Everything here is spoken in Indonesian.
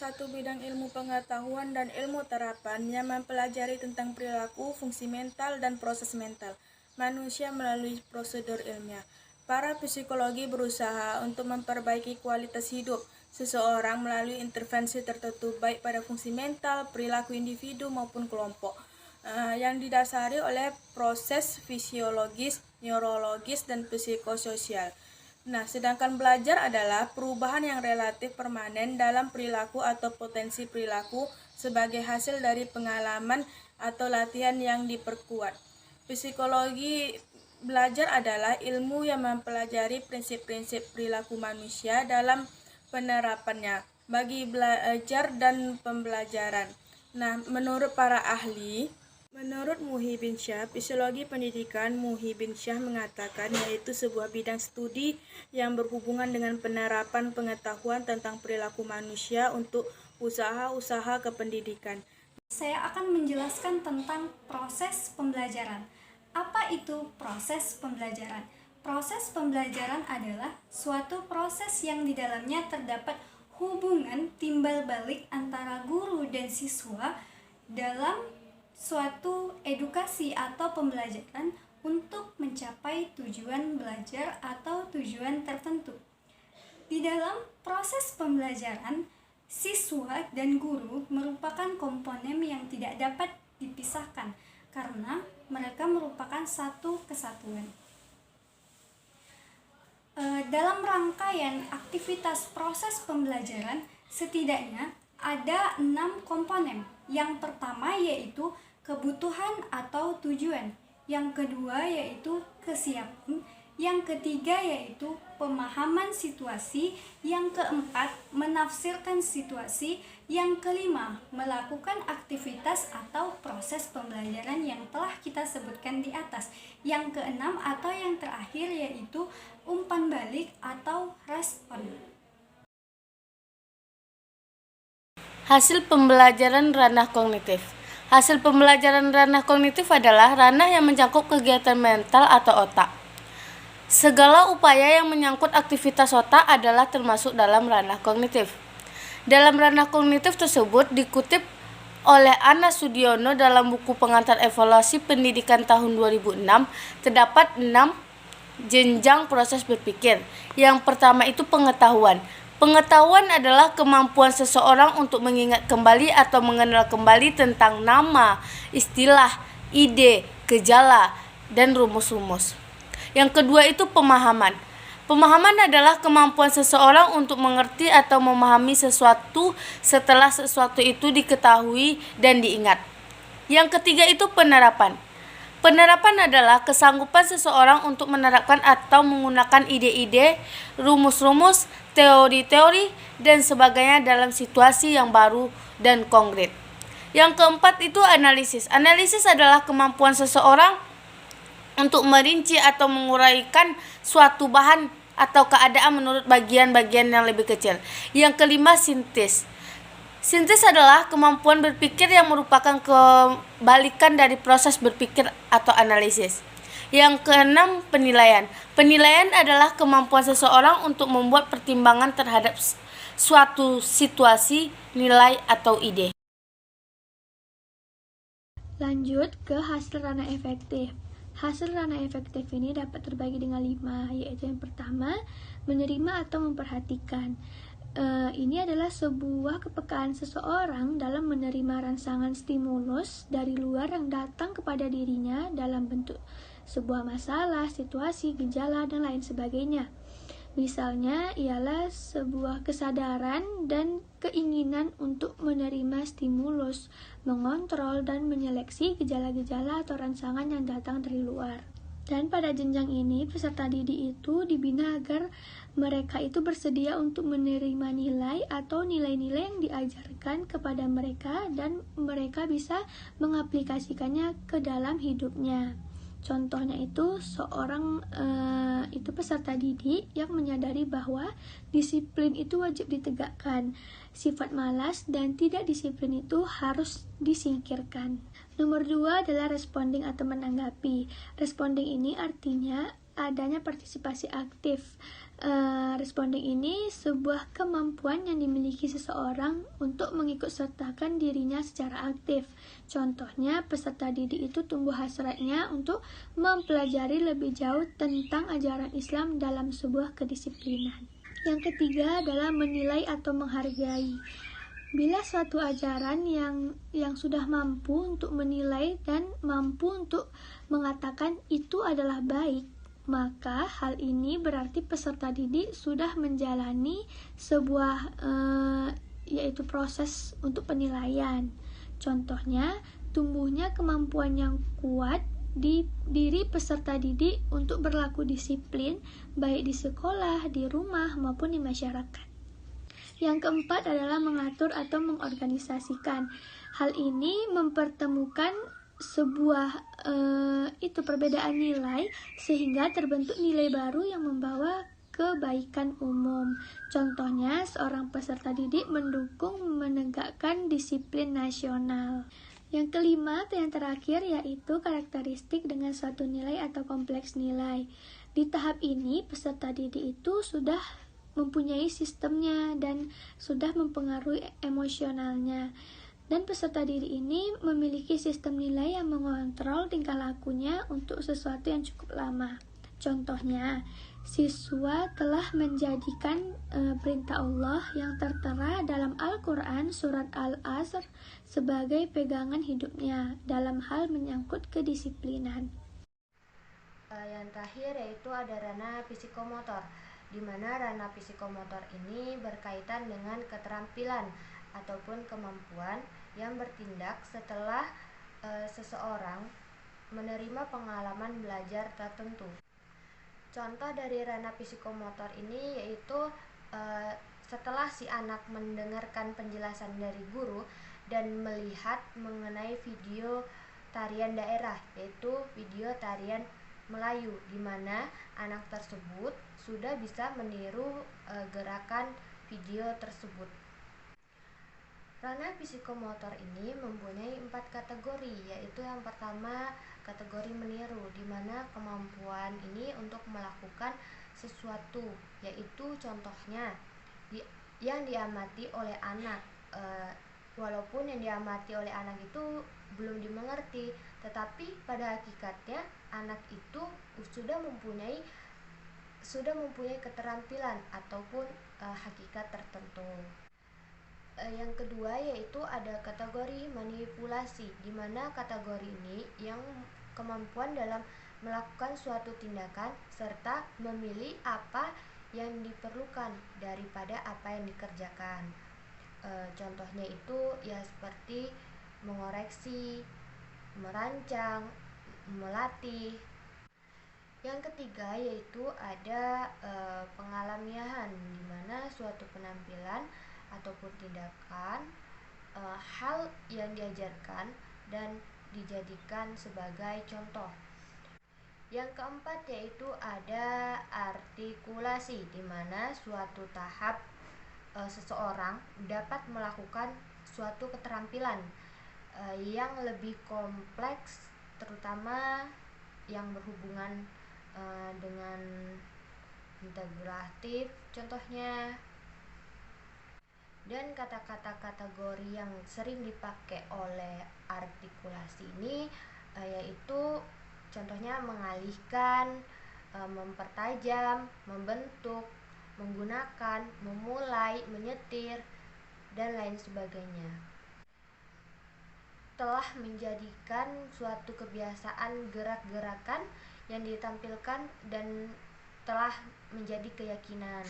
satu bidang ilmu pengetahuan dan ilmu terapan yang mempelajari tentang perilaku, fungsi mental, dan proses mental manusia melalui prosedur ilmiah. Para psikologi berusaha untuk memperbaiki kualitas hidup seseorang melalui intervensi tertentu baik pada fungsi mental, perilaku individu maupun kelompok, yang didasari oleh proses fisiologis, neurologis, dan psikososial. Nah, sedangkan belajar adalah perubahan yang relatif permanen dalam perilaku atau potensi perilaku sebagai hasil dari pengalaman atau latihan yang diperkuat. Psikologi belajar adalah ilmu yang mempelajari prinsip-prinsip perilaku manusia dalam penerapannya bagi belajar dan pembelajaran. Nah, menurut para ahli, menurut Muhi bin Syah, psikologi pendidikan Muhi bin Syah mengatakan yaitu sebuah bidang studi yang berhubungan dengan penerapan pengetahuan tentang perilaku manusia untuk usaha-usaha kependidikan. Saya akan menjelaskan tentang proses pembelajaran. Apa itu proses pembelajaran? Proses pembelajaran adalah suatu proses yang di dalamnya terdapat hubungan timbal balik antara guru dan siswa dalam suatu edukasi atau pembelajaran untuk mencapai tujuan belajar atau tujuan tertentu. Di dalam proses pembelajaran, siswa dan guru merupakan komponen yang tidak dapat dipisahkan karena mereka merupakan satu kesatuan. Dalam rangkaian aktivitas proses pembelajaran, setidaknya ada 6 komponen. Yang pertama yaitu kebutuhan atau tujuan, yang kedua yaitu kesiapan, yang ketiga yaitu pemahaman situasi, yang keempat menafsirkan situasi, yang kelima melakukan aktivitas atau proses pembelajaran yang telah kita sebutkan di atas, yang keenam atau yang terakhir yaitu umpan balik atau respon. Hasil pembelajaran ranah kognitif. Hasil pembelajaran ranah kognitif adalah ranah yang mencakup kegiatan mental atau otak. Segala upaya yang menyangkut aktivitas otak adalah termasuk dalam ranah kognitif. Dalam ranah kognitif tersebut dikutip oleh Ana Sudiono dalam buku Pengantar Evaluasi Pendidikan tahun 2006, terdapat 6 jenjang proses berpikir. Yang pertama itu pengetahuan. Pengetahuan adalah kemampuan seseorang untuk mengingat kembali atau mengenal kembali tentang nama, istilah, ide, gejala, dan rumus-rumus. Yang kedua itu pemahaman. Pemahaman adalah kemampuan seseorang untuk mengerti atau memahami sesuatu setelah sesuatu itu diketahui dan diingat. Yang ketiga itu penerapan. Penerapan adalah kesanggupan seseorang untuk menerapkan atau menggunakan ide-ide, rumus-rumus, teori-teori, dan sebagainya dalam situasi yang baru dan konkret. Yang keempat itu analisis. Analisis adalah kemampuan seseorang untuk merinci atau menguraikan suatu bahan atau keadaan menurut bagian-bagian yang lebih kecil. Yang kelima sintes. Sintes adalah kemampuan berpikir yang merupakan kebalikan dari proses berpikir atau analisis. Yang keenam penilaian. Penilaian adalah kemampuan seseorang untuk membuat pertimbangan terhadap suatu situasi, nilai, atau ide. Lanjut ke hasil ranah efektif. Hasil ranah efektif ini dapat terbagi dengan 5, yaitu yang pertama, menerima atau memperhatikan. Ini adalah sebuah kepekaan seseorang dalam menerima rangsangan stimulus dari luar yang datang kepada dirinya dalam bentuk sebuah masalah, situasi, gejala, dan lain sebagainya. Misalnya ialah sebuah kesadaran dan keinginan untuk menerima stimulus, mengontrol dan menyeleksi gejala-gejala atau rangsangan yang datang dari luar. Dan pada jenjang ini, peserta didik itu dibina agar mereka itu bersedia untuk menerima nilai atau nilai-nilai yang diajarkan kepada mereka dan mereka bisa mengaplikasikannya ke dalam hidupnya. Contohnya itu seorang peserta didik yang menyadari bahwa disiplin itu wajib ditegakkan. Sifat malas dan tidak disiplin itu harus disingkirkan. Nomor 2 adalah responding atau menanggapi. Responding ini artinya adanya partisipasi aktif. Responding ini sebuah kemampuan yang dimiliki seseorang untuk mengikutsertakan dirinya secara aktif. Contohnya, peserta didik itu tumbuh hasratnya untuk mempelajari lebih jauh tentang ajaran Islam dalam sebuah kedisiplinan. Yang ketiga adalah menilai atau menghargai. Bila suatu ajaran yang sudah mampu untuk menilai dan mampu untuk mengatakan itu adalah baik, maka hal ini berarti peserta didik sudah menjalani sebuah yaitu proses untuk penilaian. Contohnya, tumbuhnya kemampuan yang kuat di diri peserta didik untuk berlaku disiplin baik di sekolah, di rumah, maupun di masyarakat. Yang keempat adalah mengatur atau mengorganisasikan. Hal ini mempertemukan sebuah perbedaan nilai sehingga terbentuk nilai baru yang membawa kebaikan umum. Contohnya, seorang peserta didik mendukung menegakkan disiplin nasional. Yang kelima atau yang terakhir yaitu karakteristik dengan suatu nilai atau kompleks nilai. Di tahap ini, peserta didik itu sudah mempunyai sistemnya dan sudah mempengaruhi emosionalnya. Dan peserta didik ini memiliki sistem nilai yang mengontrol tingkah lakunya untuk sesuatu yang cukup lama. Contohnya, siswa telah menjadikan perintah Allah yang tertera dalam Al-Quran surat Al-Asr sebagai pegangan hidupnya dalam hal menyangkut kedisiplinan. Yang terakhir yaitu ada ranah psikomotor, di mana ranah psikomotor ini berkaitan dengan keterampilan ataupun kemampuan yang bertindak setelah seseorang menerima pengalaman belajar tertentu. Contoh dari ranah psikomotor ini yaitu setelah si anak mendengarkan penjelasan dari guru dan melihat mengenai video tarian daerah, yaitu video tarian Melayu, di mana anak tersebut sudah bisa meniru gerakan video tersebut. Ranah psikomotor ini mempunyai 4 kategori, yaitu yang pertama kategori meniru, di mana kemampuan ini untuk melakukan sesuatu, yaitu contohnya yang diamati oleh anak, walaupun yang diamati oleh anak itu belum dimengerti, tetapi pada hakikatnya anak itu sudah mempunyai keterampilan ataupun hakikat tertentu. Yang kedua yaitu ada kategori manipulasi, di mana kategori ini yang kemampuan dalam melakukan suatu tindakan serta memilih apa yang diperlukan daripada apa yang dikerjakan. Contohnya itu ya seperti mengoreksi, merancang, melatih. Yang ketiga yaitu ada pengalamiahan, di mana suatu penampilan ataupun tindakan hal yang diajarkan dan dijadikan sebagai contoh. Yang keempat yaitu ada artikulasi, di mana suatu tahap seseorang dapat melakukan suatu keterampilan yang lebih kompleks, terutama yang berhubungan dengan integratif contohnya. Dan kata-kata kategori yang sering dipakai oleh artikulasi ini yaitu contohnya mengalihkan, mempertajam, membentuk, menggunakan, memulai, menyetir, dan lain sebagainya. Telah menjadikan suatu kebiasaan gerak-gerakan yang ditampilkan dan telah menjadi keyakinan.